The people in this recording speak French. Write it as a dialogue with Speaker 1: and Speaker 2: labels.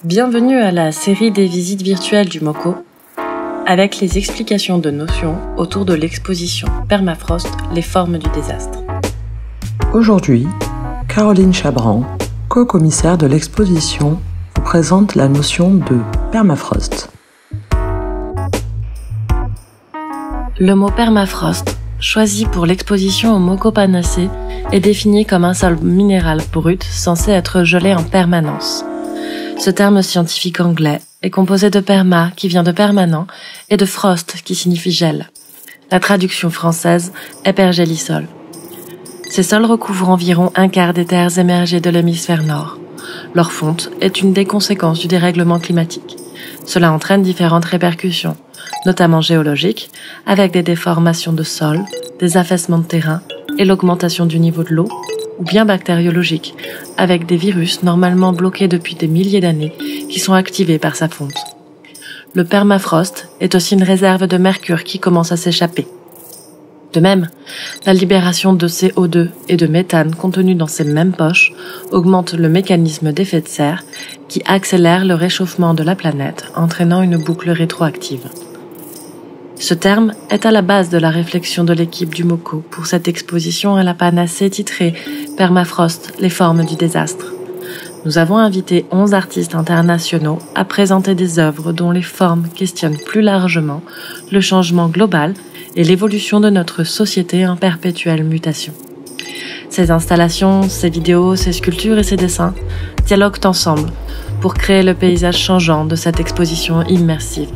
Speaker 1: Bienvenue à la série des visites virtuelles du MoCo, avec les explications de notions autour de l'exposition Permafrost, les formes du désastre.
Speaker 2: Aujourd'hui, Caroline Chabran, co-commissaire de l'exposition, vous présente la notion de permafrost.
Speaker 1: Le mot permafrost, choisi pour l'exposition au MoCo Panacée, est défini comme un sol minéral brut censé être gelé en permanence. Ce terme scientifique anglais est composé de perma, qui vient de permanent, et de frost, qui signifie gel. La traduction française est pergélisol. Ces sols recouvrent environ un quart des terres émergées de l'hémisphère nord. Leur fonte est une des conséquences du dérèglement climatique. Cela entraîne différentes répercussions, notamment géologiques, avec des déformations de sol, des affaissements de terrain et l'augmentation du niveau de l'eau, ou bien bactériologiques, avec des virus normalement bloqués depuis des milliers d'années qui sont activés par sa fonte. Le permafrost est aussi une réserve de mercure qui commence à s'échapper. De même, la libération de CO2 et de méthane contenus dans ces mêmes poches augmente le mécanisme d'effet de serre qui accélère le réchauffement de la planète, entraînant une boucle rétroactive. Ce terme est à la base de la réflexion de l'équipe du MoCo pour cette exposition à la Panacée titrée « Permafrost, les formes du désastre ». Nous avons invité 11 artistes internationaux à présenter des œuvres dont les formes questionnent plus largement le changement global et l'évolution de notre société en perpétuelle mutation. Ces installations, ces vidéos, ces sculptures et ces dessins dialoguent ensemble pour créer le paysage changeant de cette exposition immersive.